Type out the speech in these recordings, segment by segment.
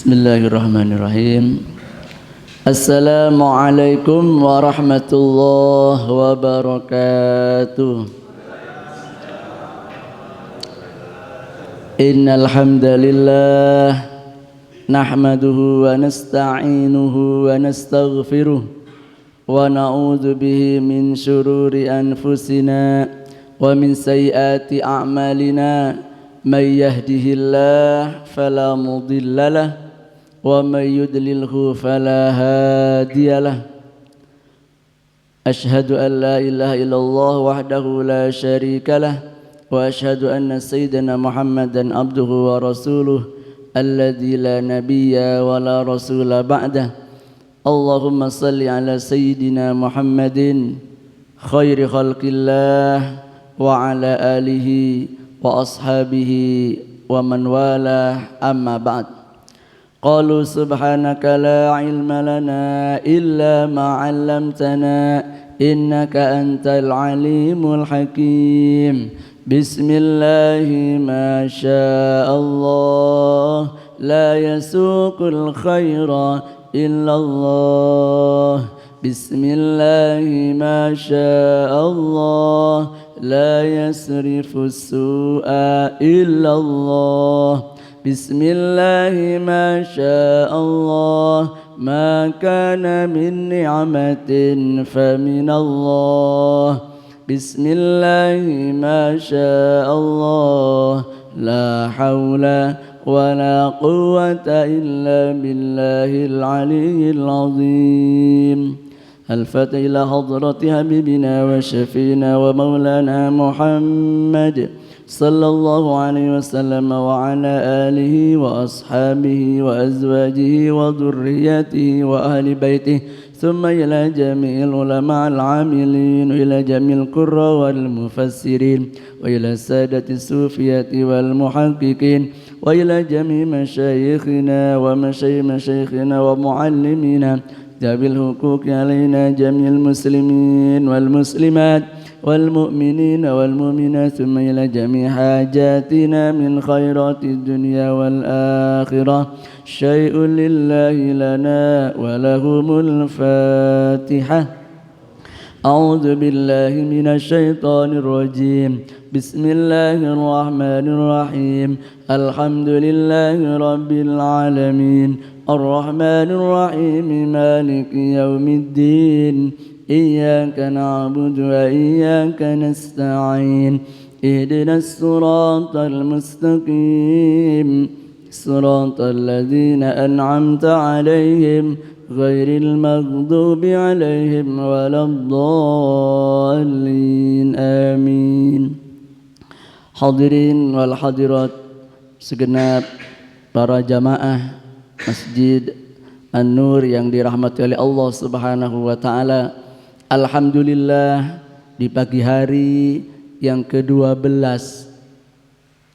Bismillahirrahmanirrahim. Assalamualaikum warahmatullahi wabarakatuh. Innal hamdalillah nahmaduhu wa nasta'inuhu wa nastaghfiruh wa na'udzu bihi min syururi anfusina wa min sayyiati a'malina may yahdihillahu fala mudhillalah wa may yudlilhu fala hadiyalah. Asyhadu an la ilaha illallah wahdahu la syarikalah wa asyhadu anna sayyidina Muhammadan abduhu wa rasuluh alladzi la nabiyya wa la rasula ba'dah. Allahumma salli ala sayyidina Muhammadin khairi khalqillah wa ala alihi wa ashabihi wa man wala amma ba'd. Qalu subhanaka la ilma lana illa ma 'allamtana innaka antal alimul hakim. Bismillahi ma syaa Allah la yasuqul khaira illa Allah. Bismillahi ma syaa Allah la yasrifus su'a illa Allah. Bismillahi ma syaa Allah ma kana min ni'matin famin Allah. Bismillahi ma syaa Allah la hawla wa la quwwata illa billahil aliyyil azim. Al-Fatihah ila hadrati habibina wa syafiina wa maulana Muhammad sallallahu alaihi wasallam wa ala alihi wa ashabihi wa azwajihi wa dhurriyyatihi wa ahli baitihi thumma ila jami'il ulama al-amilin ila jami'il qurra wal mufassirin wa ila sadati sufiyati wal muhaqqiqin wa ila jami' masyayikhina wa masyayikhina wa muallimina jabil huquqi alaina jami'il muslimin wal muslimat والمؤمنين والمؤمنات ثم إلى جميع حاجاتنا من خيرات الدنيا والآخرة شيء لله لنا ولهم الفاتحة. أعوذ بالله من الشيطان الرجيم. بسم الله الرحمن الرحيم. الحمد لله رب العالمين الرحمن الرحيم مالك يوم الدين إياك نعبد وإياك نستعين اهدنا الصراط المستقيم صراط الذين أنعمت عليهم غير المغضوب عليهم ولا الضالين آمين. Hadirin wal hadirat segenap para jamaah Masjid An-Nur yang dirahmati oleh Allah Subhanahu wa taala. Alhamdulillah, di pagi hari yang ke-12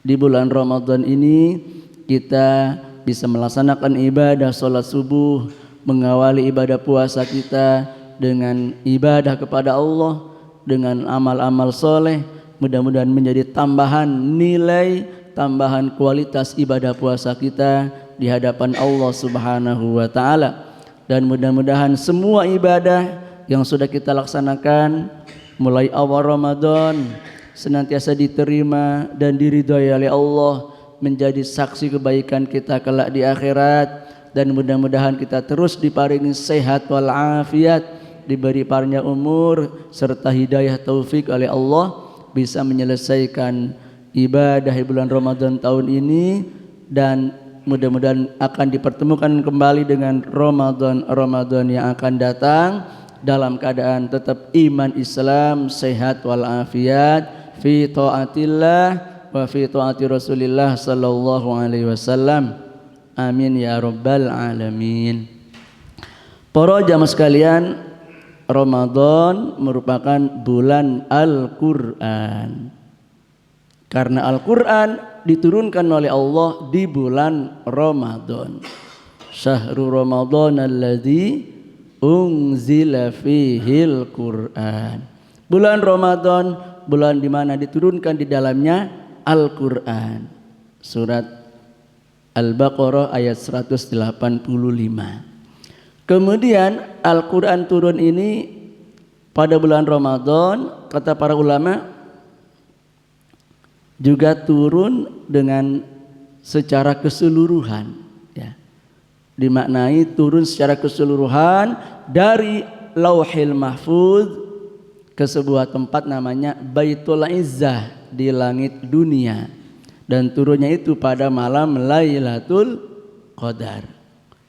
di bulan Ramadan ini kita bisa melaksanakan ibadah sholat subuh, mengawali ibadah puasa kita dengan ibadah kepada Allah, dengan amal-amal soleh. Mudah-mudahan menjadi tambahan nilai, tambahan kualitas ibadah puasa kita di hadapan Allah Subhanahu wa taala. Dan mudah-mudahan semua ibadah yang sudah kita laksanakan mulai awal Ramadan senantiasa diterima dan diridhai oleh Allah, menjadi saksi kebaikan kita kelak di akhirat. Dan mudah-mudahan kita terus diparingi sehat wal afiat, diberi panjang umur serta hidayah taufik oleh Allah, bisa menyelesaikan ibadah di bulan Ramadan tahun ini, dan mudah-mudahan akan dipertemukan kembali dengan Ramadan yang akan datang dalam keadaan tetap iman Islam, sehat wal afiat, fi taatillah wa fi taati Rasulillah sallallahu alaihi wasallam. Amin ya rabbal alamin. Para jamaah sekalian, Ramadan merupakan bulan Al-Qur'an. Karena Al-Qur'an diturunkan oleh Allah di bulan Ramadan. Syahrul Ramadan alladzi unzila fihil Qur'an. Bulan Ramadan, bulan di mana diturunkan di dalamnya Al-Qur'an. Surat Al-Baqarah ayat 185. Kemudian Al-Quran turun ini pada bulan Ramadan, kata para ulama, juga turun dengan secara keseluruhan, ya. Dimaknai turun secara keseluruhan dari Lauhil Mahfuz ke sebuah tempat namanya Baitul Izzah di langit dunia. Dan turunnya itu pada malam Lailatul Qadar.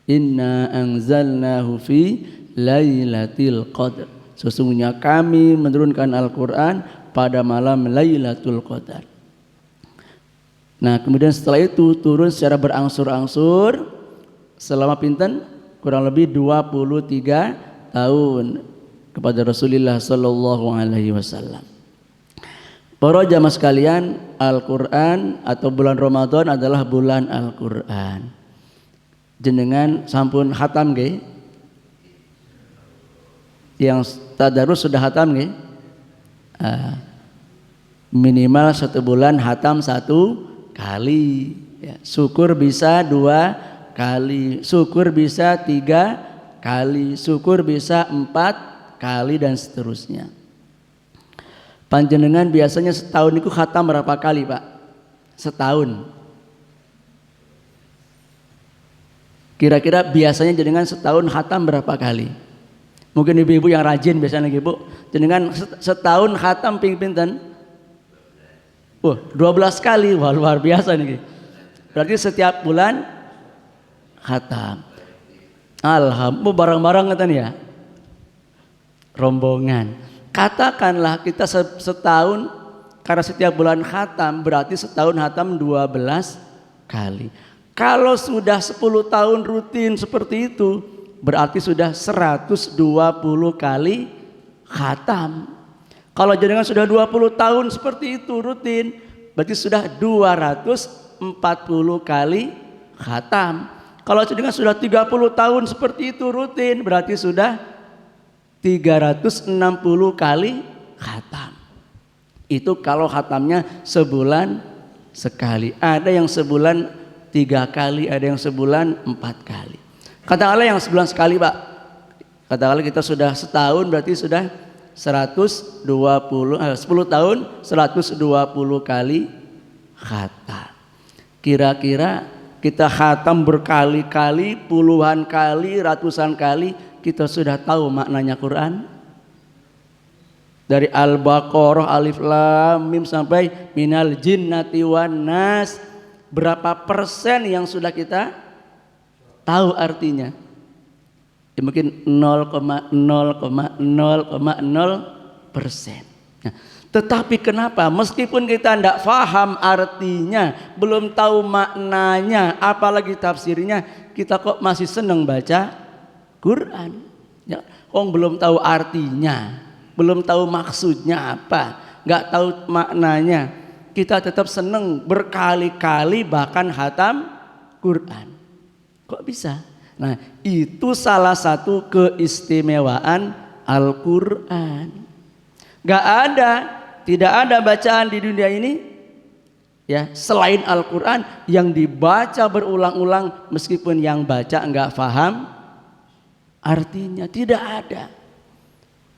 Inna anzalnahu fi Lailatul Qadar. Sesungguhnya kami menurunkan Al-Quran pada malam Lailatul Qadar. Nah, kemudian setelah itu turun secara berangsur-angsur selama pinten? Kurang lebih 23 tahun kepada Rasulullah sallallahu alaihi wasallam. Para jamaah sekalian, Al-Quran atau bulan Ramadan adalah bulan Al-Quran. Jenengan sampun khatam nggih? Yang tadarus sudah khatam nggih? Minimal 1 bulan khatam 1 kali. Ya, syukur bisa 2 kali, syukur bisa 3 kali, syukur bisa 4 kali dan seterusnya. Panjenengan biasanya setahun itu khatam berapa kali, Pak? Setahun. Kira-kira biasanya jenengan setahun khatam berapa kali? Mungkin ibu-ibu yang rajin biasanya ibu, jenengan setahun khatam ping pinten? 12 kali. Wah, luar biasa nih. Berarti setiap bulan khatam. Alhamdulillah, bareng-bareng ngeten ya. Rombongan. Katakanlah kita setahun, karena setiap bulan khatam berarti setahun khatam 12 kali. Kalau sudah 10 tahun rutin seperti itu, berarti sudah 120 kali khatam. Kalau jenengan sudah 20 tahun seperti itu rutin, berarti sudah 240 kali khatam. Kalau jenengan sudah 30 tahun seperti itu rutin, berarti sudah 360 kali khatam. Itu kalau khatamnya sebulan sekali. Ada yang sebulan 3 kali, ada yang sebulan 4 kali. Katakanlah yang sebulan sekali, Pak. Katakanlah kita sudah setahun, berarti sudah 10 tahun 120 kali khatam. Kira-kira kita khatam berkali-kali, puluhan kali, ratusan kali, kita sudah tahu maknanya Quran. Dari Al-Baqarah, Alif Lam Mim sampai Minal Jinnati wan Nas, berapa persen yang sudah kita tahu artinya? Ya, mungkin 0,0,0,0%. Nah, tetapi kenapa meskipun kita tidak paham artinya, belum tahu maknanya, apalagi tafsirnya, kita kok masih senang baca Quran? Ya, belum tahu artinya, belum tahu maksudnya apa, nggak tahu maknanya, kita tetap senang berkali-kali bahkan khatam Quran. Kok bisa? Nah, itu salah satu keistimewaan Al-Quran. Tidak ada bacaan di dunia ini ya selain Al-Quran yang dibaca berulang-ulang meskipun yang baca nggak paham artinya. Tidak ada.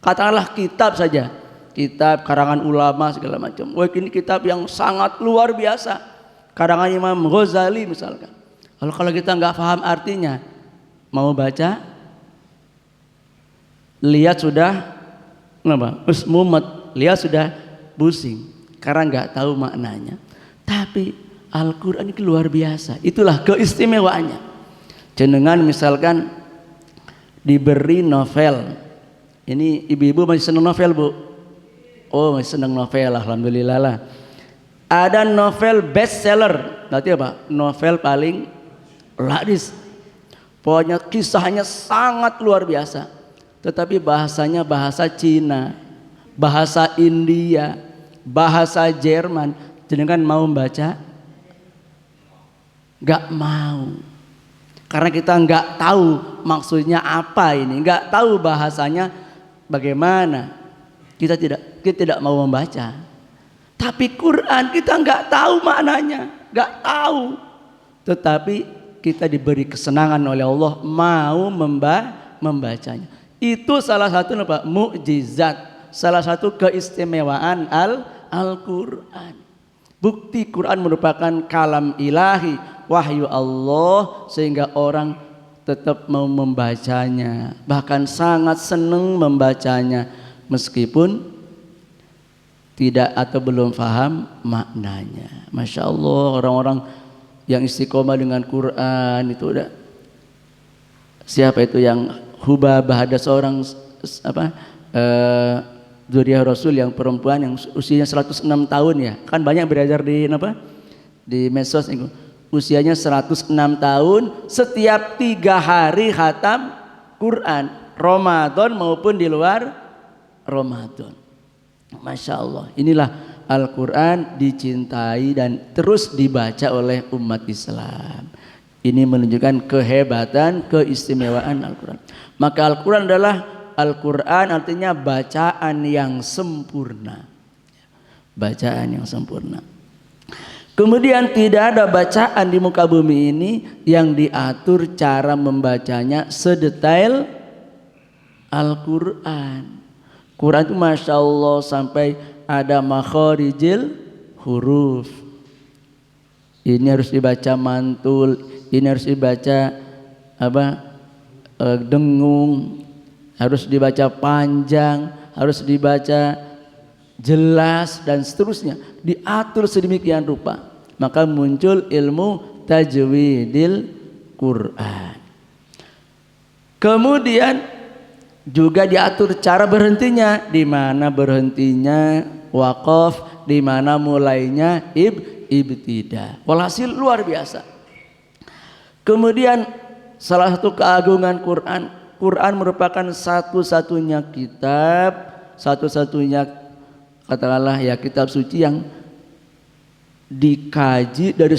Katakanlah kitab saja, kitab karangan ulama segala macam. Wah, ini kitab yang sangat luar biasa, karangan Imam Ghazali misalkan. Kalau kita nggak paham artinya, mau baca, lihat sudah mumet, lihat sudah pusing karena nggak tahu maknanya. Tapi Al-Quran itu luar biasa. Itulah keistimewaannya. Jenengan misalkan diberi novel. Ini ibu-ibu masih senang novel, Bu? Oh, masih senang novel, alhamdulillah lah. Ada novel bestseller, berarti apa? Novel paling laris. Pokoknya kisahnya sangat luar biasa. Tetapi bahasanya bahasa Cina, bahasa India, bahasa Jerman. Jenengan mau membaca? Gak mau. Karena kita nggak tahu maksudnya apa ini, nggak tahu bahasanya bagaimana. Kita tidak mau membaca. Tapi Quran kita nggak tahu maknanya, nggak tahu. tetapi kita diberi kesenangan oleh Allah mau membacanya. Itu salah satu apa? Mukjizat, salah satu keistimewaan Al-Quran. Bukti Quran merupakan kalam ilahi, wahyu Allah, sehingga orang tetap mau membacanya, bahkan sangat senang membacanya meskipun tidak atau belum paham maknanya. Masya Allah, orang-orang yang istiqomah dengan Quran itu udah, siapa itu yang Hubabah, ada seorang zuriyah Rasul yang perempuan yang usianya 106 tahun ya, kan banyak beredar di medsos itu. Usianya 106 tahun, setiap 3 hari khatam Quran, Ramadan maupun di luar Ramadan. Masya Allah, inilah Al-Quran dicintai dan terus dibaca oleh umat Islam. Ini menunjukkan kehebatan, keistimewaan Al-Quran. Maka Al-Quran adalah, Al-Quran artinya bacaan yang sempurna. Bacaan yang sempurna. Kemudian tidak ada bacaan di muka bumi ini yang diatur cara membacanya sedetail Al-Quran. Quran itu Masya Allah sampai ada makharijil huruf. Ini harus dibaca mantul, ini harus dibaca dengung, harus dibaca panjang, harus dibaca jelas dan seterusnya. Diatur sedemikian rupa. Maka muncul ilmu tajwidil Quran. Kemudian juga diatur cara berhentinya, di mana berhentinya waqaf, di mana mulainya ibtida. Walhasil luar biasa. Kemudian salah satu keagungan Quran, Quran merupakan satu-satunya kitab, satu-satunya katakanlah ya kitab suci yang dikaji dari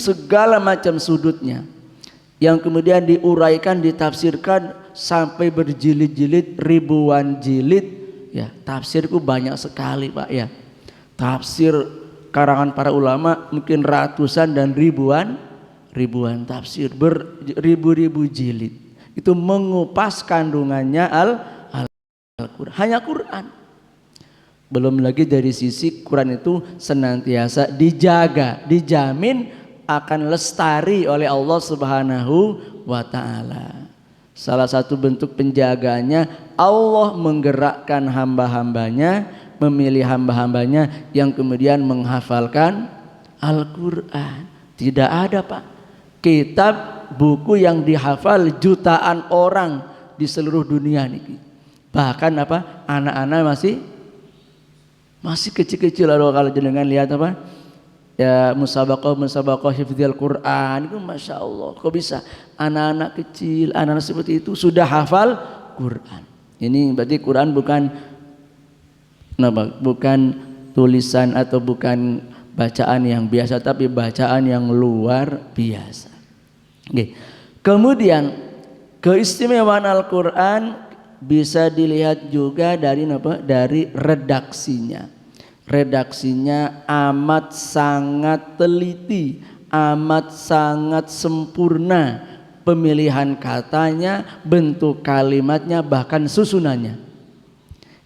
segala macam sudutnya, yang kemudian diuraikan, ditafsirkan sampai berjilid-jilid, ribuan jilid ya. Tafsirku banyak sekali Pak ya, tafsir karangan para ulama mungkin ratusan dan ribuan tafsir, beribu-ribu jilid. Itu mengupas kandungannya Al-Quran, hanya Quran. Belum lagi dari sisi Quran itu senantiasa dijaga, dijamin akan lestari oleh Allah Subhanahu wa ta'ala. Salah satu bentuk penjaganya, Allah menggerakkan hamba-hambanya, memilih hamba-hambanya yang kemudian menghafalkan Al-Quran. Tidak ada Pak kitab buku yang dihafal jutaan orang di seluruh dunia nih. Bahkan anak-anak masih kecil-kecil. Lalu kalau jenengan lihat ya musabaqah hifdzil Quran itu Masya Allah, kok bisa anak-anak kecil, anak-anak seperti itu sudah hafal Quran. Ini berarti Quran bukan tulisan atau bukan bacaan yang biasa, tapi bacaan yang luar biasa. Oke. Kemudian keistimewaan Al-Quran bisa dilihat juga dari redaksinya. Redaksinya amat sangat teliti, amat sangat sempurna, pemilihan katanya, bentuk kalimatnya, bahkan susunannya.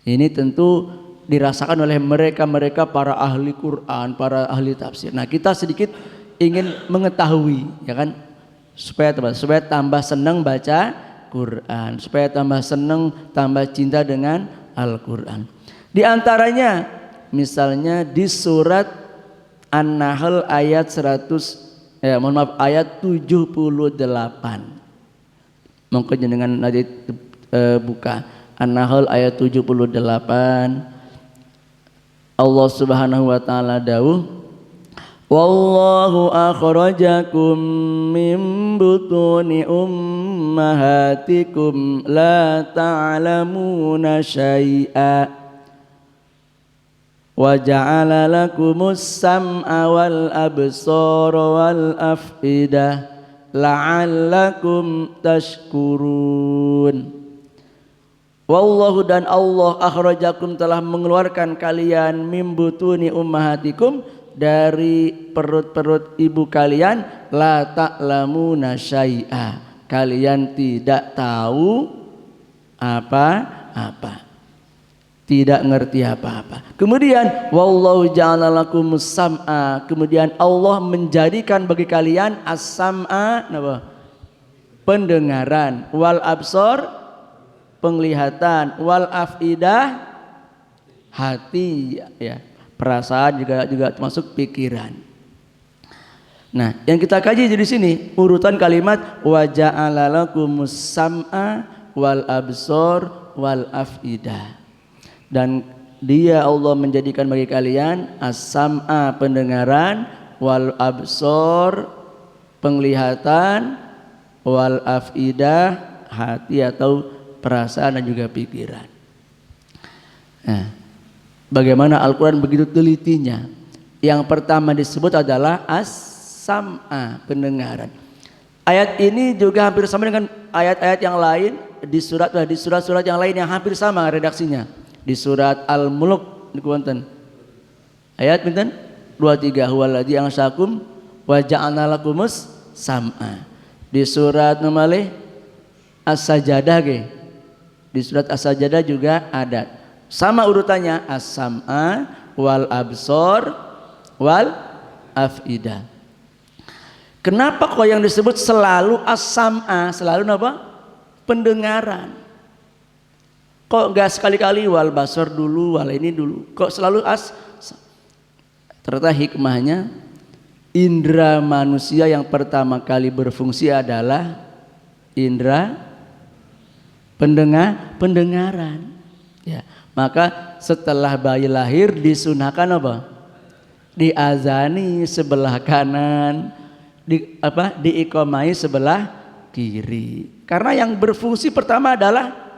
Ini tentu dirasakan oleh mereka para ahli Quran, para ahli tafsir. Nah, kita sedikit ingin mengetahui, ya kan, supaya tambah senang baca Quran, supaya tambah senang, tambah cinta dengan Al-Quran. Di antaranya misalnya di surat An-Nahl ayat 78. Monggo jenengan nanti buka An-Nahl ayat 78. Allah Subhanahu wa taala dawuh, wallahu akhrajakum min butuni ummahatikum la ta'lamuna syai'a wa ja'ala lakumus sam'a wal absara wal af'idah la'allakum tashkurun. Wallahu, dan Allah akhrajakum telah mengeluarkan kalian min butuni ummahatikum dari perut-perut ibu kalian la ta'lamuna syai'a, kalian tidak tahu apa-apa, tidak ngerti apa-apa. Kemudian wallahu ja'ala lakumus sam'a, kemudian Allah menjadikan bagi kalian as-sam'a pendengaran, wal absor penglihatan, wal afidah hati, ya, perasaan juga termasuk pikiran. Nah, yang kita kaji di sini urutan kalimat wa ja'ala lakumus sam'a wal absor wal afidah. Dan dia Allah menjadikan bagi kalian as-sam'a pendengaran, wal absor penglihatan, wal afidah hati atau perasaan dan juga pikiran. Nah, bagaimana Al-Quran begitu telitinya. Yang pertama disebut adalah as-sam'a pendengaran. Ayat ini juga hampir sama dengan ayat-ayat yang lain di surat-surat yang lain yang hampir sama redaksinya. Di surat Al-Mulk niku ayat pinten 23 huwallazi ansyakum wa ja'alna lakumus sam'a. Di surat nomale As-Sajdah ge. Di surat As-Sajdah juga ada. Sama urutannya as-sam'a wal absor wal afidah. Kenapa kok yang disebut selalu as-sam'a, selalu apa? Pendengaran. Kok enggak sekali-kali wal basor dulu, wal ini dulu? Kok selalu as? Ternyata hikmahnya indera manusia yang pertama kali berfungsi adalah indera pendengaran. Ya, maka setelah bayi lahir disunahkan apa? Diazani sebelah kanan, diikomai sebelah kiri. Karena yang berfungsi pertama adalah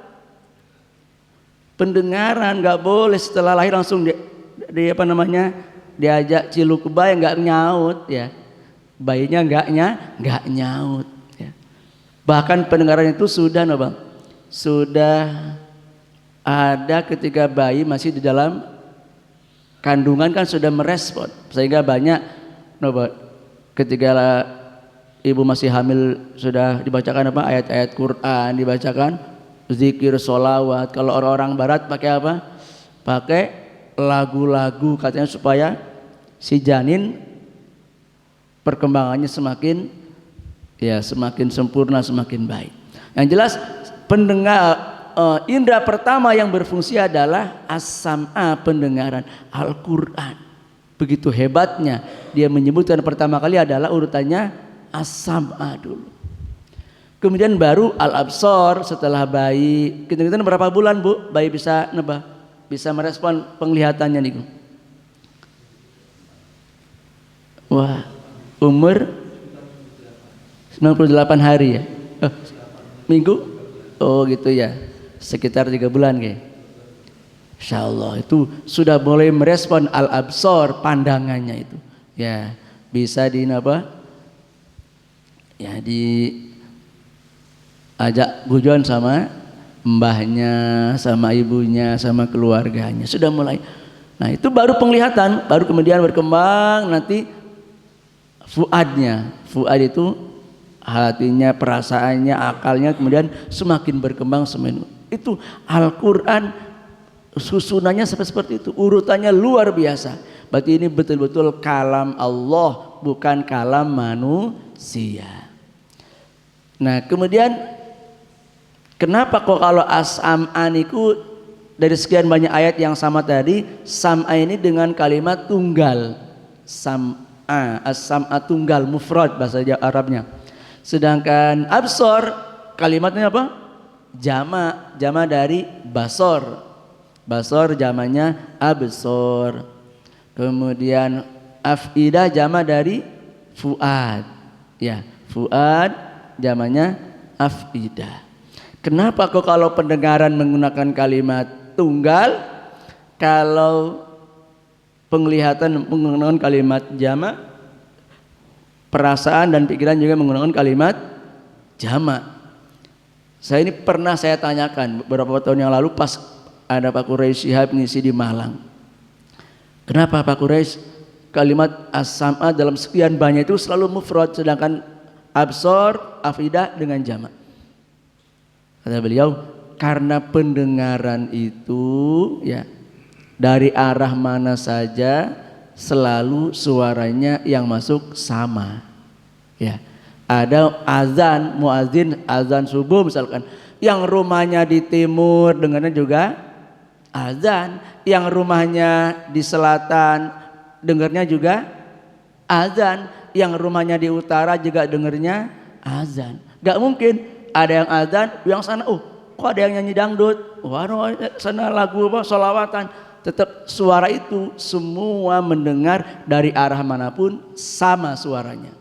pendengaran. Nggak boleh setelah lahir langsung diajak ciluk bayi nggak nyaut, ya. Bayinya nggak nyaut, ya. Bahkan pendengaran itu sudah ada ketika bayi masih di dalam kandungan kan sudah merespon, sehingga banyak ketika ibu masih hamil sudah dibacakan ayat-ayat Quran, dibacakan zikir, sholawat. Kalau orang-orang barat pakai apa? Pakai lagu-lagu katanya supaya si janin perkembangannya semakin sempurna, semakin baik. Yang jelas indera pertama yang berfungsi adalah as-sam'a pendengaran. Al-Quran begitu hebatnya, dia menyebutkan pertama kali adalah urutannya as-sam'a dulu. Kemudian baru al-absor setelah bayi. Kita berapa bulan Bu bayi bisa merespon penglihatannya niku? Wah, umur 98 hari ya. Minggu? Oh gitu ya. Sekitar 3 bulan kayak. Insyaallah itu sudah mulai merespon al-absor pandangannya itu. Ya, bisa ajak gujon sama mbahnya, sama ibunya, sama keluarganya. Sudah mulai. Nah itu baru penglihatan, baru kemudian berkembang nanti fuadnya. Fuad itu hatinya, perasaannya, akalnya kemudian semakin berkembang semakin. Itu Al-Quran susunannya seperti itu, urutannya luar biasa. Berarti ini betul-betul kalam Allah, bukan kalam manusia. Nah kemudian kenapa kok kalau as-sam'a niku dari sekian banyak ayat yang sama tadi, sam'a ini dengan kalimat tunggal, sam'a, as-sam'a tunggal, mufrad bahasa Arabnya. Sedangkan absor kalimatnya apa? Jama dari basor. Basor jamanya absor. Kemudian afidah jama dari fuad. Ya, fuad jamanya afidah. Kenapa kok kalau pendengaran menggunakan kalimat tunggal, kalau penglihatan menggunakan kalimat jama, perasaan dan pikiran juga menggunakan kalimat jama. Saya ini pernah saya tanyakan beberapa tahun yang lalu pas ada Pak Quraisy Shihab ngisi di Malang. Kenapa Pak Quraisy kalimat as-sam'a dalam sekian banyak itu selalu mufrad, sedangkan absor, afidah dengan jamak. Kata beliau, karena pendengaran itu ya dari arah mana saja selalu suaranya yang masuk sama. Ya. Ada azan, muazin azan subuh misalkan, yang rumahnya di timur dengarnya juga azan, yang rumahnya di selatan dengarnya juga azan, yang rumahnya di utara juga dengarnya azan. Gak mungkin ada yang azan, yang sana kok ada yang nyanyi dangdut, sana lagu apa sholawatan. Tetap suara itu semua mendengar dari arah manapun sama suaranya.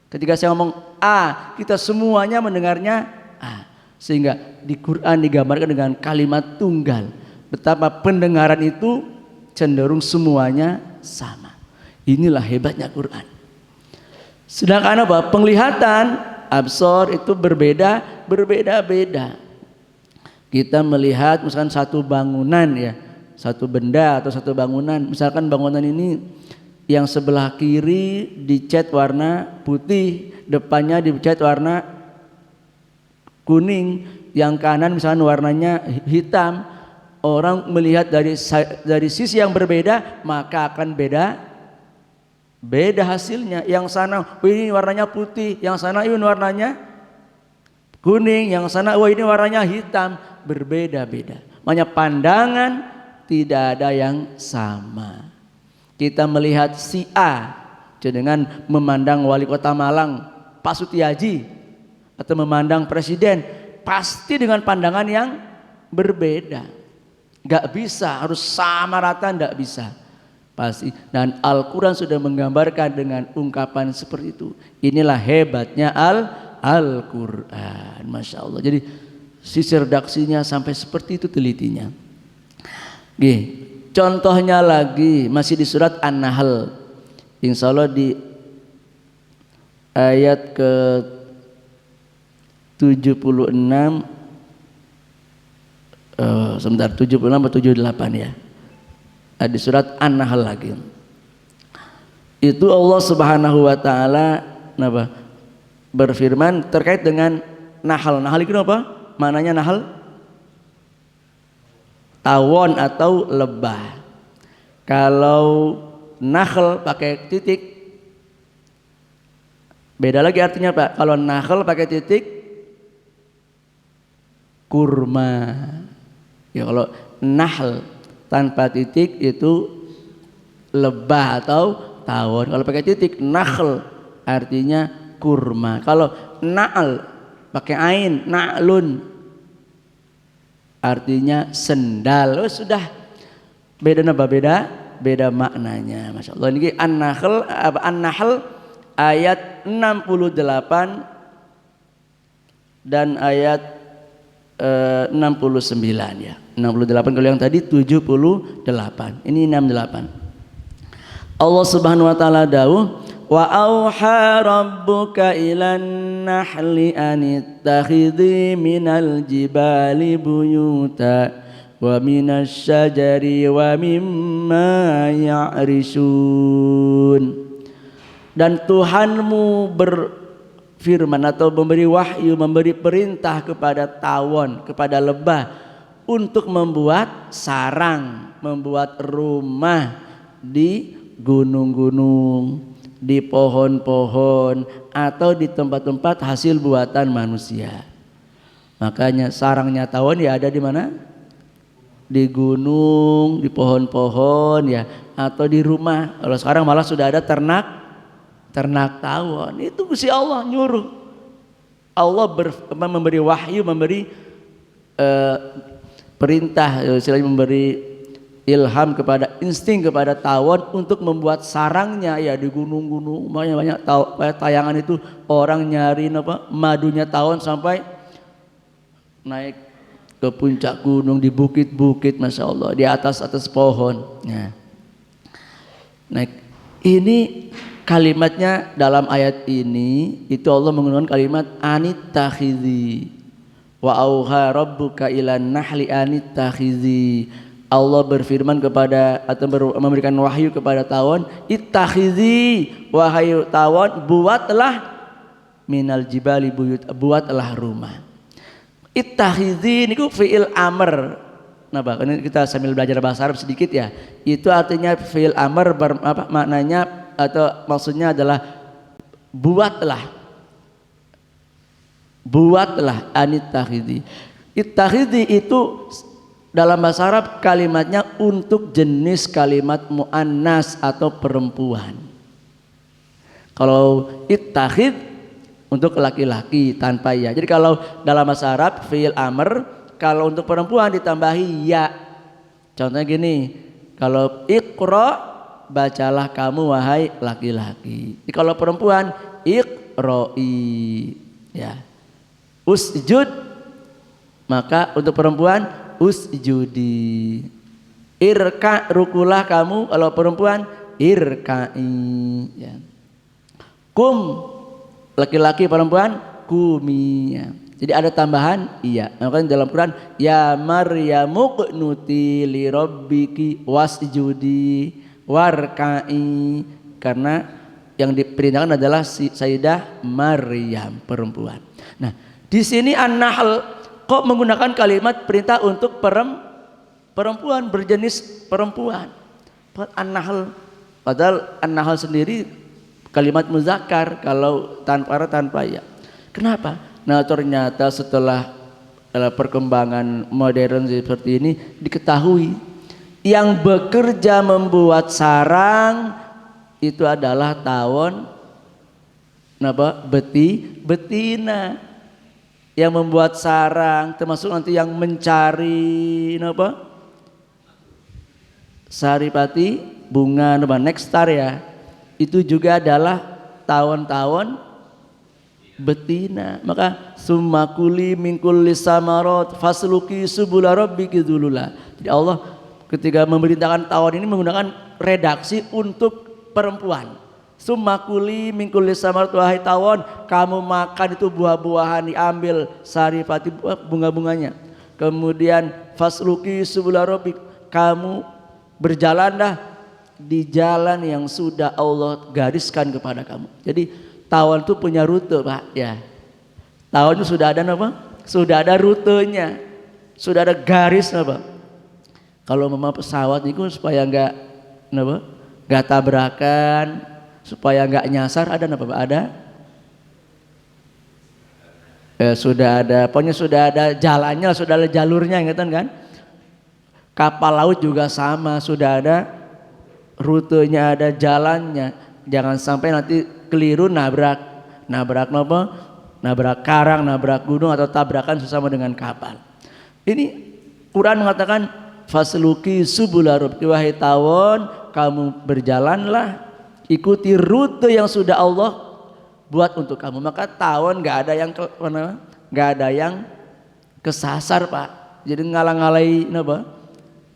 Ketika saya ngomong A, kita semuanya mendengarnya A. Sehingga di Quran digambarkan dengan kalimat tunggal. Betapa pendengaran itu cenderung semuanya sama. Inilah hebatnya Quran. Sedangkan apa? Penglihatan, absor itu berbeda-beda. Kita melihat misalkan satu bangunan ya, satu benda atau satu bangunan. Misalkan bangunan ini yang sebelah kiri dicat warna putih, depannya dicat warna kuning, yang kanan misalkan warnanya hitam. Orang melihat dari sisi yang berbeda, maka akan beda hasilnya. Yang sana ini warnanya putih, yang sana ini warnanya kuning, yang sana ini warnanya hitam, berbeda-beda. Makanya pandangan tidak ada yang sama. Kita melihat si A dengan memandang wali kota Malang Pak Sutiaji atau memandang presiden, pasti dengan pandangan yang berbeda. Gak bisa harus sama rata, gak bisa pasti. Dan Al-Quran sudah menggambarkan dengan ungkapan seperti itu. Inilah hebatnya Al-Quran, Masya Allah. Jadi sisi redaksinya sampai seperti itu telitinya. Contohnya lagi masih di surat An-Nahl, insya Allah di ayat ke 76, 76 atau 78 ya. Di surat An-Nahl lagi. Itu Allah Subhanahu wa taala berfirman terkait dengan Nahl. Nahl itu apa? Maknanya Nahl? Tawon atau lebah. Kalau nahl pakai titik, beda lagi artinya Pak. Kalau nahl pakai titik, kurma. Ya, kalau nahl tanpa titik itu lebah atau tawon. Kalau pakai titik, nahl artinya kurma. Kalau na'al pakai ain, na'lun artinya sendal. Sudah beda maknanya, Masya Allah. Ini An-Nahl ayat 68 dan ayat 69 ya. 68 kalau yang tadi 78. Ini 68. Allah Subhanahu wa taala dawuh, wa auha rabbuka ilan nahli anittakhidhi minal jibali buyuta wa minasy syajari wa mimma ya'rishun. Dan Tuhanmu berfirman atau memberi wahyu, memberi perintah kepada tawon, kepada lebah untuk membuat sarang, membuat rumah di gunung-gunung, di pohon-pohon, atau di tempat-tempat hasil buatan manusia. Makanya sarangnya tawon ya ada di mana? Di gunung, di pohon-pohon ya, atau di rumah. Kalau sekarang malah sudah ada ternak tawon. Itu Gusti Allah nyuruh. Allah memberi wahyu, memberi perintah, istilahnya memberi ilham kepada insting kepada tawon untuk membuat sarangnya ya di gunung-gunung. Banyak tayangan itu orang nyari madunya tawon sampai naik ke puncak gunung, di bukit-bukit, Masya Allah, di atas pohon. Nah, ini kalimatnya dalam ayat ini itu Allah menggunakan kalimat anittakhidhi wa auha rabbuka ilan nahli anittakhidhi Allah berfirman kepada atau memberikan wahyu kepada tawon, ittakhidhi, wahai tawon, buatlah minal jibali buyut, buatlah rumah. Ittakhidhi niku fi'il amr. Nah, ini kita sambil belajar bahasa Arab sedikit ya. Itu artinya fi'il amr, maknanya atau maksudnya adalah buatlah. Buatlah, anittakhidhi. Ittakhidhi itu dalam bahasa Arab kalimatnya untuk jenis kalimat muannas atau perempuan. Kalau ittakhid untuk laki-laki tanpa ya. Jadi kalau dalam bahasa Arab fi'il amr, kalau untuk perempuan ditambahi ya. Contohnya gini, kalau iqra, bacalah kamu wahai laki-laki. Jadi kalau perempuan iqra'i ya. Usjud, maka untuk perempuan usjudi. Irka, rukulah kamu, kalau perempuan irka'i ya. Kum, laki-laki perempuan kumi ya. Jadi ada tambahan iya. Makanya dalam Quran ya Maryamu qnuti li rabbiki wasjudi warka'i, karena yang diperintahkan adalah Sayyidah Maryam perempuan. Nah, di sini An-Nahl kok menggunakan kalimat perintah untuk perempuan, berjenis perempuan. An-Nahl, padahal An-Nahl sendiri kalimat muzakkar kalau tanpa ya. Kenapa? Nah, ternyata setelah perkembangan modern seperti ini diketahui yang bekerja membuat sarang itu adalah tawon betina. Yang membuat sarang termasuk nanti yang mencari saripati bunga nektar ya, itu juga adalah tawon-tawon betina. Maka summakuli min kulli samarat fasluki subula rabbiki dzulula. Jadi Allah ketika memerintahkan tawon ini menggunakan redaksi untuk perempuan. Summakuli min kulli samarat, wahai tawon, kamu makan itu buah-buahan, diambil saripati bunga-bunganya. Kemudian fasluki subula rabbik, kamu berjalanlah di jalan yang sudah Allah gariskan kepada kamu. Jadi tawon itu punya rute, Pak ya. Tawon itu sudah ada apa? Sudah ada rutenya. Sudah ada garis apa? Kalau memang pesawat itu supaya enggak tabrakan, supaya enggak nyasar, ada apa Pak? Ada? Sudah ada, pokoknya sudah ada jalannya, sudah ada jalurnya, ingatan kan? Kapal laut juga sama, sudah ada rutenya, ada jalannya. Jangan sampai nanti keliru nabrak karang, nabrak gunung, atau tabrakan sesama dengan kapal. Ini Quran mengatakan fasluki subula rabbiki, wahai tawon, kamu berjalanlah, ikuti rute yang sudah Allah buat untuk kamu. Maka tawon nggak ada yang kesasar, Pak. Jadi ngalang-ngalai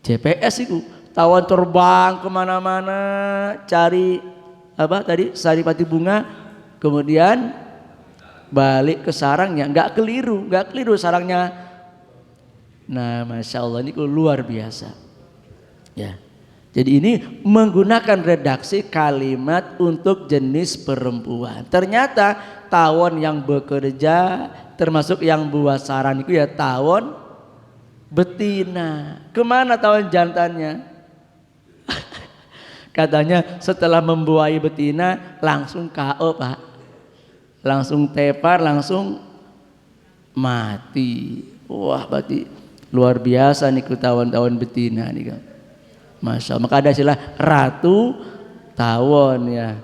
GPS itu. Tawon terbang kemana-mana cari saripati bunga, kemudian balik ke sarangnya, nggak keliru sarangnya. Nah, masya Allah, ini luar biasa ya. Jadi ini menggunakan redaksi kalimat untuk jenis perempuan. Ternyata tawon yang bekerja termasuk yang buat sarang itu ya tawon betina. Kemana tawon jantannya? Katanya setelah membuai betina langsung KO, Pak. Langsung tepar, langsung mati. Wah, berarti luar biasa nih tawon-tawon betina nih kan. Masya Allah. Maka ada istilah ratu tawon ya.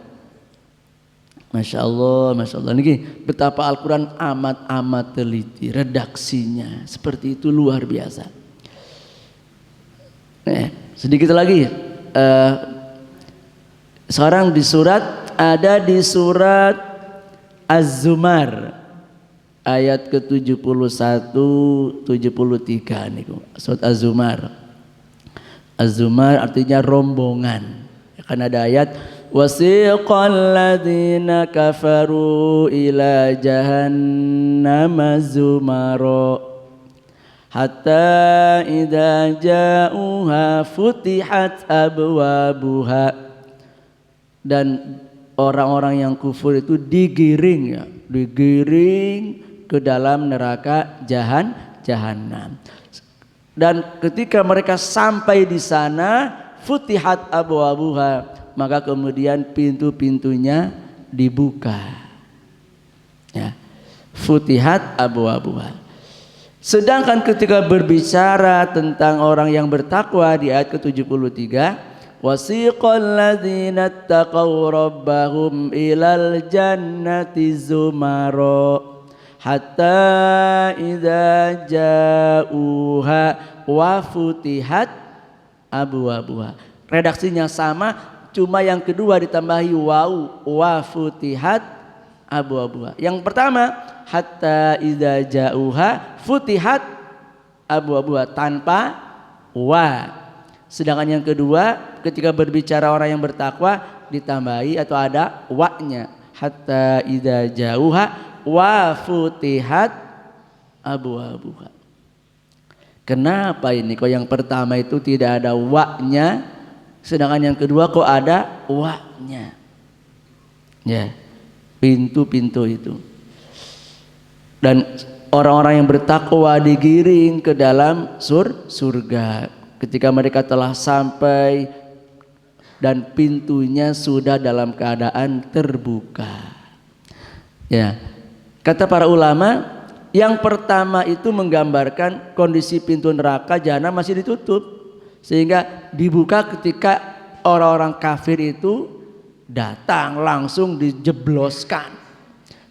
Masya Allah, Masya Allah. Ini betapa Al-Quran amat teliti redaksinya. Seperti itu, luar biasa. Sedikit lagi. Sekarang di surat Az-Zumar ayat ke-71 73 nih. Surat Az-Zumar. Az-Zumar artinya rombongan. Kan ada ayat wasiqal ladzina kafaru ila jahannam zumara, hatta idza ja'uha futihat abwabuha. Dan orang-orang yang kufur itu digiring ke dalam neraka jahanam. Dan ketika mereka sampai di sana, futihat abwabuha, maka kemudian pintu-pintunya dibuka. Ya. Futihat abwabuha. Sedangkan ketika berbicara tentang orang yang bertakwa di ayat ke-73, wasiqal ladzina taqaw rabbahum ilal jannati zumara hatta idza ja'uha wa futihat abwabuha. Redaksinya sama, cuma yang kedua ditambahi waw, wa futihat abwabuha. Yang pertama hatta idza ja'uha futihat abwabuha tanpa wa. Sedangkan yang kedua ketika berbicara orang yang bertakwa ditambahi atau ada wa-nya, hatta idza ja'uha wa futihat abwabuha. Kenapa ini kok yang pertama itu tidak ada wa-nya, sedangkan yang kedua kok ada wa-nya? Ya, pintu-pintu itu. Dan orang-orang yang bertakwa digiring ke dalam surga ketika mereka telah sampai dan pintunya sudah dalam keadaan terbuka. Ya, kata para ulama, yang pertama itu menggambarkan kondisi pintu neraka jahanam masih ditutup, sehingga dibuka ketika orang-orang kafir itu datang langsung dijebloskan.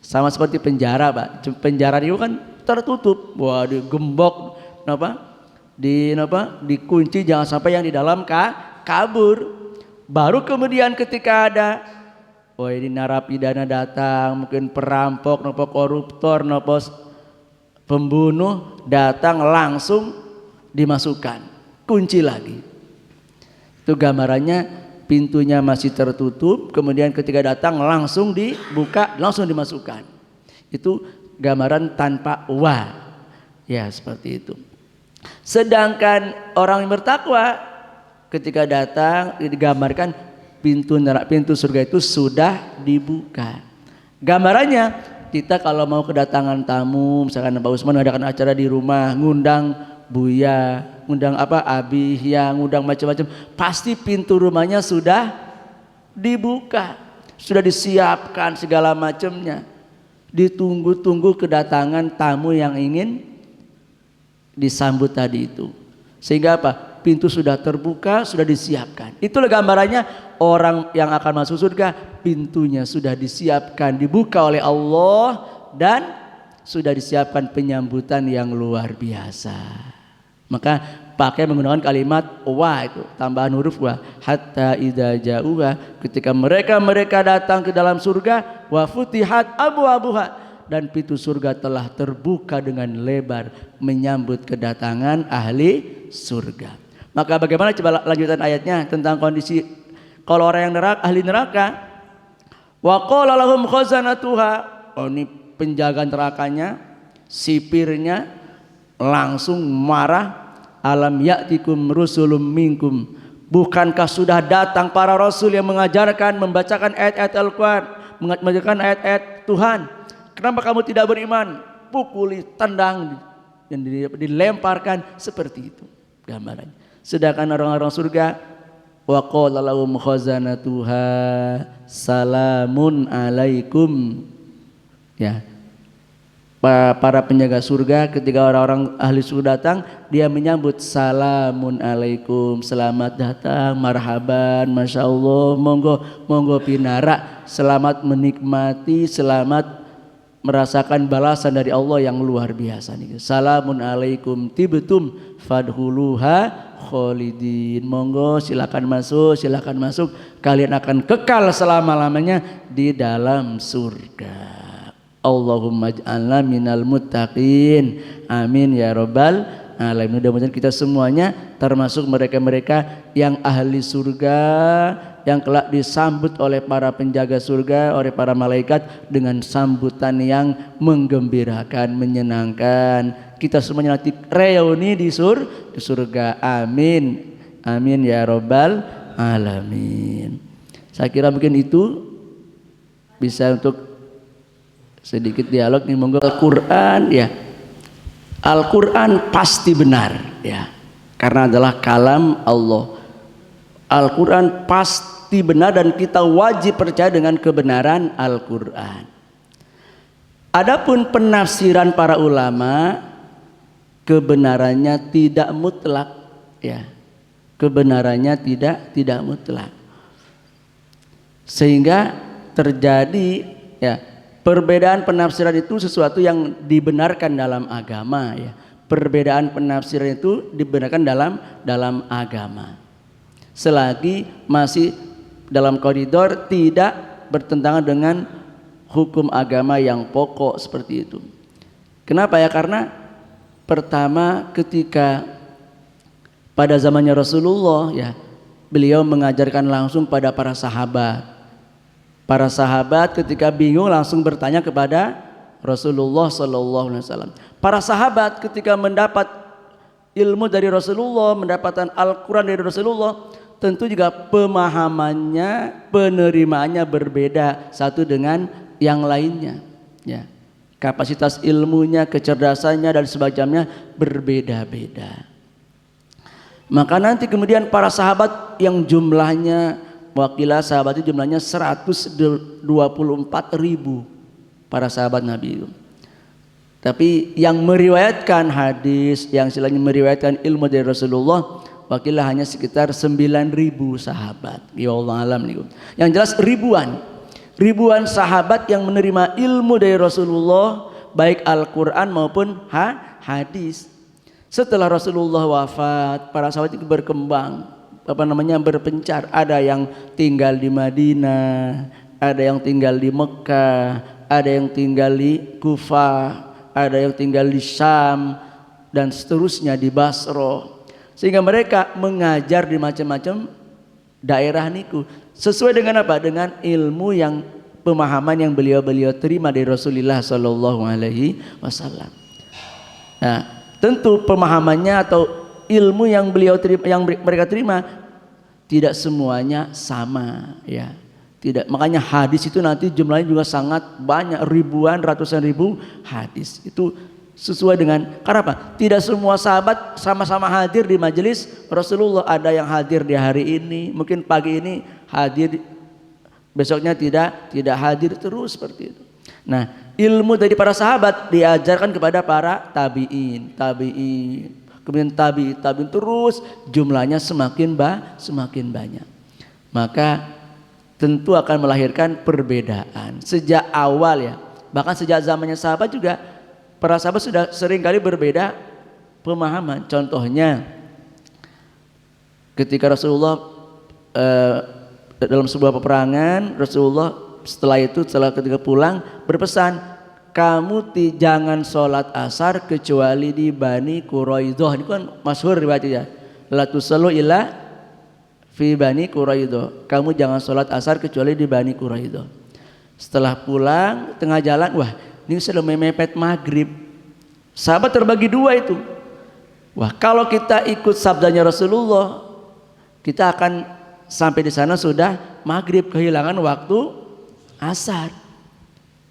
Sama seperti penjara, Pak. Penjara itu kan tertutup, wah digembok, dikunci jangan sampai yang di dalam kabur. Baru kemudian ketika ada ini narapidana datang, mungkin perampok, koruptor, pembunuh datang, langsung dimasukkan, kunci lagi. Itu gambarannya, pintunya masih tertutup, kemudian ketika datang langsung dibuka, langsung dimasukkan. Itu gambaran tanpa wa. Ya, seperti itu. Sedangkan orang yang bertakwa ketika datang digambarkan pintu surga itu sudah dibuka. Gambarannya, kita kalau mau kedatangan tamu, misalkan Pak Usman mengadakan acara di rumah, ngundang Buya, ngundang Abi, yang ngundang macam-macam, pasti pintu rumahnya sudah dibuka, sudah disiapkan segala macamnya. Ditunggu-tunggu kedatangan tamu yang ingin disambut tadi itu. Sehingga pintu sudah terbuka, sudah disiapkan. Itulah gambarannya orang yang akan masuk surga, pintunya sudah disiapkan, dibuka oleh Allah, dan sudah disiapkan penyambutan yang luar biasa. Maka pakai menggunakan kalimat wa, itu tambahan huruf wa, hatta idza ja'uha, ketika mereka datang ke dalam surga, wa futihat abwabuha, dan pintu surga telah terbuka dengan lebar menyambut kedatangan ahli surga. Maka bagaimana coba lanjutan ayatnya tentang kondisi kalau orang yang ahli neraka? Wa qala lahum khazanatuha, ini penjaga nerakanya, sipirnya langsung marah, alam ya'tikum rusulum minkum, bukankah sudah datang para rasul yang mengajarkan, membacakan ayat-ayat Al-Quran, mengajarkan ayat-ayat Tuhan, kenapa kamu tidak beriman? Pukuli, tendang, dan dilemparkan, seperti itu gambarannya. Sedangkan orang-orang surga, wa qala lahum khazanatuha salamun alaikum. Ya, para penjaga surga ketika orang-orang ahli surga datang, dia menyambut salamun alaikum, selamat datang, marhaban, masya Allah, monggo pinara, selamat menikmati, selamat merasakan balasan dari Allah yang luar biasa nih. Salamun alaikum tibtum fadhuluha khalidin, monggo silakan masuk, kalian akan kekal selama-lamanya di dalam surga. Allahumma ij'alna minal muttaqin, amin ya rabbal alamin. Mudah-mudahan kita semuanya termasuk mereka-mereka yang ahli surga, yang kelak disambut oleh para penjaga surga, oleh para malaikat dengan sambutan yang menggembirakan, menyenangkan, kita semuanya nanti reuni di surga. Amin. Amin ya rabbal alamin. Saya kira mungkin itu bisa untuk sedikit dialog nih. Monggo. Al-Qur'an ya. Al-Qur'an pasti benar ya. Karena adalah kalam Allah. Al-Qur'an pasti benar dan kita wajib percaya dengan kebenaran Al-Qur'an. Adapun penafsiran para ulama, kebenarannya tidak mutlak ya. Kebenarannya tidak mutlak. Sehingga terjadi ya perbedaan penafsiran itu sesuatu yang dibenarkan dalam agama ya. Perbedaan penafsiran itu dibenarkan dalam agama. Selagi masih dalam koridor tidak bertentangan dengan hukum agama yang pokok seperti itu. Kenapa ya? Karena pertama ketika pada zamannya Rasulullah ya, beliau mengajarkan langsung pada para sahabat. Para sahabat ketika bingung langsung bertanya kepada Rasulullah sallallahu alaihi wasallam. Para sahabat ketika mendapat ilmu dari Rasulullah, mendapatkan Al-Qur'an dari Rasulullah, tentu juga pemahamannya, penerimaannya berbeda satu dengan yang lainnya ya. Kapasitas ilmunya, kecerdasannya dan sebagainya berbeda-beda. Maka nanti kemudian para sahabat yang jumlahnya, wakilah sahabat itu jumlahnya 124.000 para sahabat Nabi itu. Tapi yang meriwayatkan hadis, yang istilahnya meriwayatkan ilmu dari Rasulullah, wakilah hanya sekitar 9.000 sahabat. Ya Allah alam nih. Yang jelas ribuan sahabat yang menerima ilmu dari Rasulullah, baik Al-Quran maupun hadis. Setelah Rasulullah wafat, para sahabat itu berkembang, berpencar. Ada yang tinggal di Madinah, ada yang tinggal di Mekah, ada yang tinggal di Kufah, ada yang tinggal di Syam, dan seterusnya di Basra. Sehingga mereka mengajar di macam-macam daerah niku. Sesuai dengan apa? Dengan ilmu yang pemahaman yang beliau terima dari Rasulullah Sallallahu Alaihi Wasallam. Nah, tentu pemahamannya atau ilmu yang mereka terima tidak semuanya sama ya. Tidak, makanya hadis itu nanti jumlahnya juga sangat banyak, ribuan, ratusan ribu hadis. Itu sesuai dengan, karena apa? Tidak semua sahabat sama-sama hadir di majelis Rasulullah. Ada yang hadir di hari ini, mungkin pagi ini hadir, besoknya tidak hadir, terus seperti itu. Nah, ilmu dari para sahabat diajarkan kepada para tabi'in, kemudian tabi'in terus jumlahnya semakin banyak. Maka tentu akan melahirkan perbedaan sejak awal ya. Bahkan sejak zamannya sahabat juga para sahabat sudah sering kali berbeda pemahaman. Contohnya ketika Rasulullah dalam sebuah peperangan, Rasulullah setelah ketika pulang berpesan, kamu jangan sholat asar kecuali di Bani Quraidah. Ini kan masyhur riwayatnya, la tusallu illa fi Bani Quraidah. Kamu jangan sholat asar kecuali di Bani Quraidah. Setelah pulang tengah jalan, wah ini sudah mepet maghrib. Sahabat terbagi dua itu. Wah, kalau kita ikut sabdanya Rasulullah, kita akan sampai di sana sudah maghrib, kehilangan waktu asar.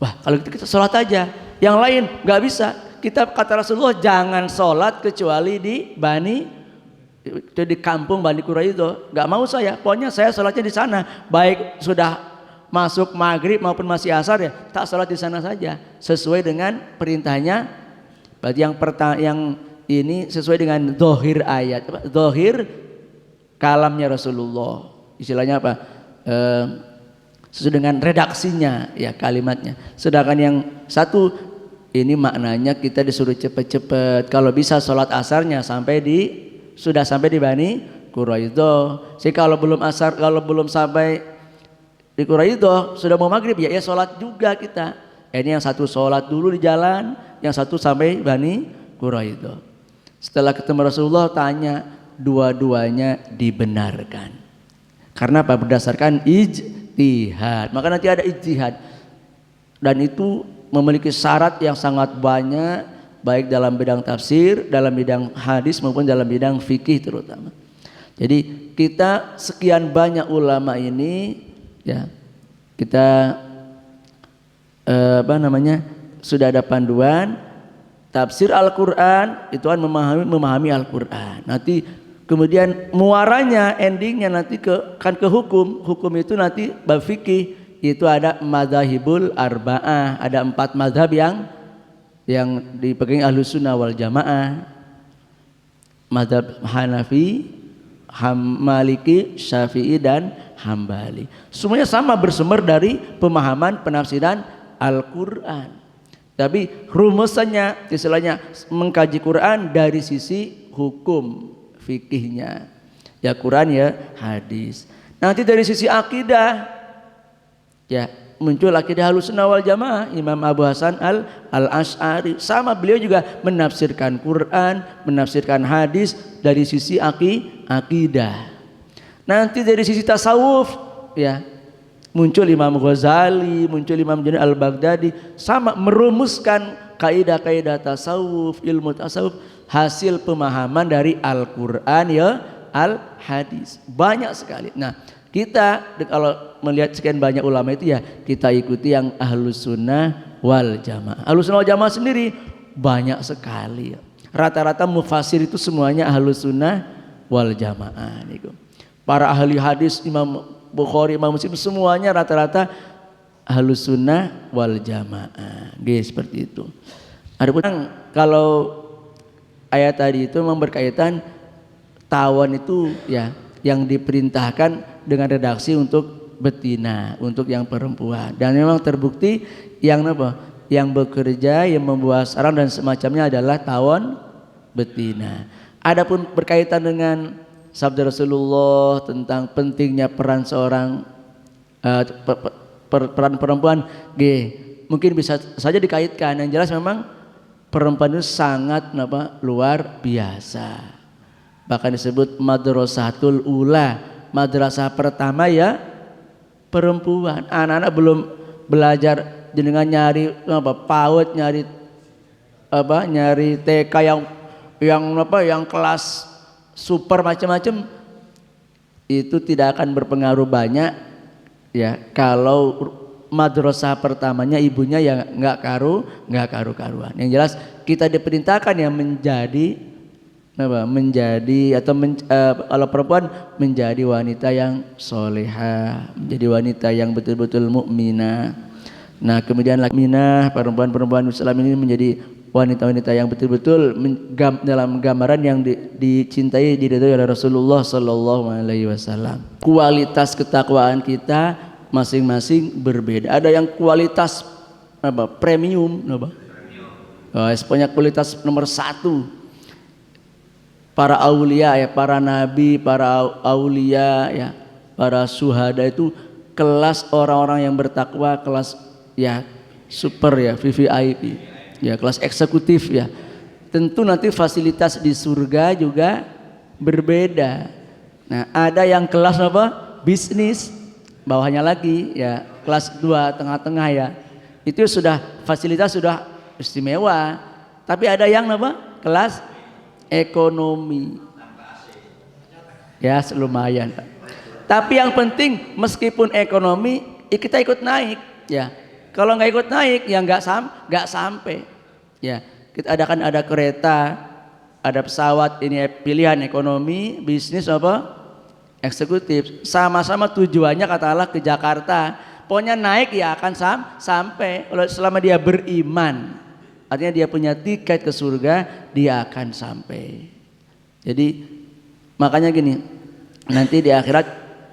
Wah, kalau kita sholat aja, yang lain nggak bisa. Kita kata Rasulullah jangan sholat kecuali di kampung Bani Quraidah. Nggak mau saya, pokoknya saya sholatnya di sana. Baik sudah masuk maghrib maupun masih asar ya, tak sholat di sana saja. Sesuai dengan perintahnya. Berarti yang ini sesuai dengan zahir ayat, zahir kalamnya Rasulullah. Istilahnya apa? Sesuai dengan redaksinya ya, kalimatnya. Sedangkan yang satu ini maknanya kita disuruh cepet-cepet. Kalau bisa sholat asarnya sudah sampai di Bani Quraidah. Jadi kalau belum sampai di Quraidah sudah mau maghrib ya sholat juga kita. Ini yang satu sholat dulu di jalan, yang satu sampai Bani Quraidah. Setelah ketemu Rasulullah tanya, dua-duanya dibenarkan. Karena apa? Berdasarkan ijtihad. Maka nanti ada ijtihad. Dan itu memiliki syarat yang sangat banyak baik dalam bidang tafsir, dalam bidang hadis maupun dalam bidang fikih terutama. Jadi kita sekian banyak ulama ini ya, kita sudah ada panduan tafsir Al-Quran itu kan memahami Al-Quran. Nanti kemudian muaranya, endingnya nanti ke hukum itu nanti bab fikih itu ada madzhabul arba'ah, ada 4 mazhab yang dipegang Ahlus Sunnah wal Jamaah, mazhab Hanafi, Maliki, Syafi'i dan Hambali. Semuanya sama bersumber dari pemahaman penafsiran Al-Quran. Tapi rumusannya, istilahnya mengkaji Quran dari sisi hukum fikihnya. Ya Quran ya hadis. Nanti dari sisi akidah ya muncul akidah Ahlussunnah wal Jamaah. Imam Abu Hasan al-Asy'ari sama, beliau juga menafsirkan Quran, menafsirkan hadis dari sisi akidah. Nanti dari sisi tasawuf ya muncul Imam Ghazali, muncul Imam Junaid al-Baghdadi, sama merumuskan kaidah-kaidah tasawuf, ilmu tasawuf hasil pemahaman dari Al-Quran ya al-hadis. Banyak sekali. Nah, kita kalau melihat sekian banyak ulama itu ya kita ikuti yang Ahlus Sunnah wal Jamaah. Ahlus Sunnah wal Jamaah sendiri banyak sekali. Rata-rata mufassir itu semuanya Ahlus Sunnah wal Jamaah. Para ahli hadis Imam Bukhari, Imam Muslim semuanya rata-rata Ahlus Sunnah wal Jamaah. Seperti itu. Adapun kalau ayat tadi itu memang berkaitan tawon itu ya yang diperintahkan dengan redaksi untuk betina, untuk yang perempuan. Dan memang terbukti yang yang bekerja, yang membuat sarang dan semacamnya adalah tawon betina. Adapun berkaitan dengan sabda Rasulullah tentang pentingnya peran seorang peran perempuan, mungkin bisa saja dikaitkan. Yang jelas memang perempuan itu sangat luar biasa. Bahkan disebut madrasatul ula, madrasah pertama ya perempuan. Anak-anak belum belajar dengan nyari PAUD, nyari TK yang kelas super macam-macam, itu tidak akan berpengaruh banyak ya kalau madrasah pertamanya ibunya yang nggak karu-karuan. Yang jelas kita diperintahkan yang kalau perempuan menjadi wanita yang solehah, menjadi wanita yang betul-betul mukminah. Nah kemudian mukminah, perempuan Islam ini menjadi wanita-wanita yang betul-betul dalam gambaran yang dicintai, diridhoi oleh Rasulullah Sallallahu Alaihi Wasallam. Kualitas ketakwaan kita masing-masing berbeda. Ada yang kualitas premium, punya kualitas nomor 1. Para aulia ya, para nabi, para aulia ya, para syuhada itu kelas orang-orang yang bertakwa, kelas ya super ya, VVIP. Ya kelas eksekutif ya. Tentu nanti fasilitas di surga juga berbeda. Nah ada yang kelas bisnis, bawahnya lagi ya kelas 2 tengah-tengah ya. Itu sudah fasilitas sudah istimewa. Tapi ada yang kelas ekonomi. Ya lumayan. Tapi yang penting meskipun ekonomi kita ikut naik ya. Kalau nggak ikut naik ya nggak sampai. Ya, kita ada kereta, ada pesawat, ini pilihan ekonomi, bisnis eksekutif. Sama-sama tujuannya katakanlah ke Jakarta. Pokoknya naik ya akan sampai. Selama dia beriman, artinya dia punya tiket ke surga, dia akan sampai. Jadi makanya gini, nanti di akhirat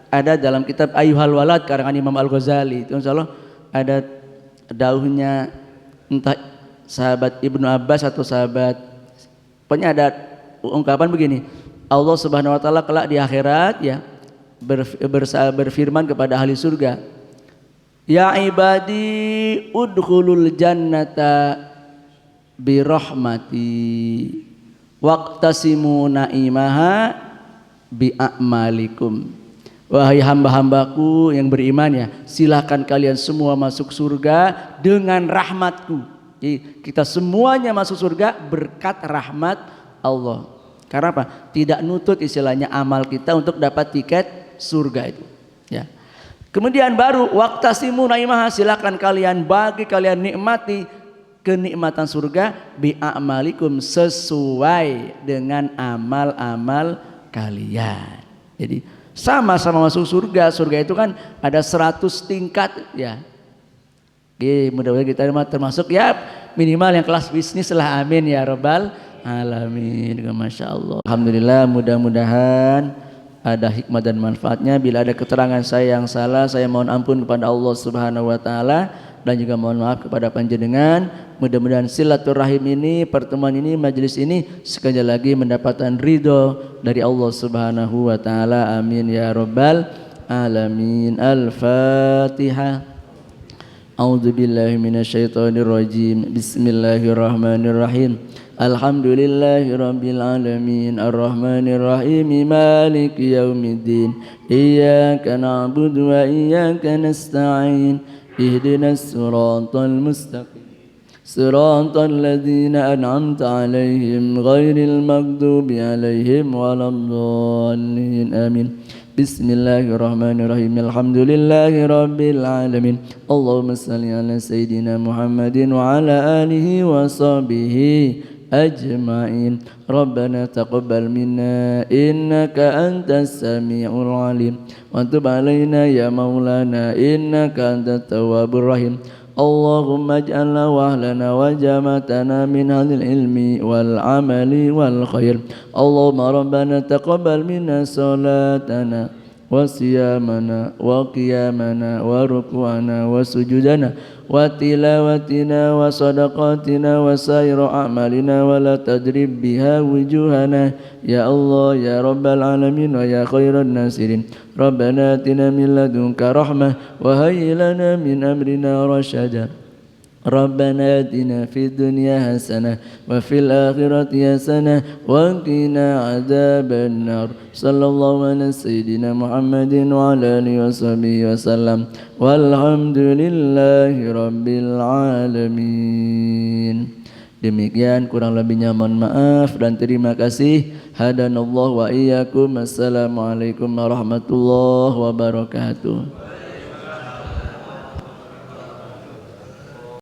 ada dalam kitab Ayyuhal Walad karangan Imam Al-Ghazali, itu insyaallah ada dauhnya entah sahabat Ibnu Abbas atau sahabat, pokoknya ada ungkapan begini, Allah Subhanahu wa taala kelak di akhirat ya berfirman kepada ahli surga, ya ibadi udkhulul jannata bi rahmati waqtasimu naimaha bi a'malikum. Wahai hamba-hambaku yang beriman ya, silakan kalian semua masuk surga dengan rahmatku. Jadi kita semuanya masuk surga berkat rahmat Allah. Karena apa? Tidak nutut istilahnya amal kita untuk dapat tiket surga itu. Ya. Kemudian baru waqtasimu naimaha, silakan kalian bagi, kalian nikmati kenikmatan surga bi'amalikum, sesuai dengan amal-amal kalian. Jadi sama-sama masuk surga. Surga itu kan ada 100 tingkat ya. Oke, mudah-mudahan kita termasuk ya minimal yang kelas bisnis lah, amin ya rabbal alamin. Masya Allah. Alhamdulillah, mudah-mudahan ada hikmah dan manfaatnya. Bila ada keterangan saya yang salah, saya mohon ampun kepada Allah Subhanahu wa taala, dan juga mohon maaf kepada panjenengan. Mudah-mudahan silaturahim ini, pertemuan ini, majelis ini sekali lagi mendapatkan ridho dari Allah Subhanahu wa taala. Amin ya rabbal alamin. Al-Fatihah. A'udzu billahi minasyaitonir rajim. Bismillahirrahmanirrahim. Alhamdulillahi rabbil alamin, arrahmanir rahim, maliki yaumiddin, iyyaka na'budu wa iyyaka nasta'in, ihdinas siratal mustaqim, siratal ladzina an'amta 'alaihim ghairil maghdubi 'alaihim waladdallin. Amin. Bismillahirrahmanirrahim. Alhamdulillahi rabbil alamin. Allahumma shalli ala sayyidina Muhammadin wa ala alihi wa sahbihi أجمعين. ربنا تقبل منا إنك أنت السميع العليم وتب علينا يا مولانا إنك أنت التواب الرحيم. اللهم اجعلنا وأهلنا وجماعتنا من هذا العلم والعمل والخير. اللهم ربنا تقبل منا صلاتنا وصيامنا وقيامنا وركوعنا وسجودنا وتلاوتنا وصدقاتنا وسائر أعمالنا ولا تدرب بها وجوهنا يا الله يا رب العالمين ويا خير الناصرين. ربنا آتنا من لدنك رحمة وهيئ لنا من أمرنا رشدا. ربنا آتنا في الدنيا حسنة وفي الآخرة حسنة وقنا عذاب النار. صلى الله على سيدنا محمد وعلى آله وصحبه وسلم والحمد لله رب العالمين. Demikian, kurang lebihnya mohon maaf dan terima kasih. Hadanallahu wa iyyakum. Assalamualaikum warahmatullahi wabarakatuh.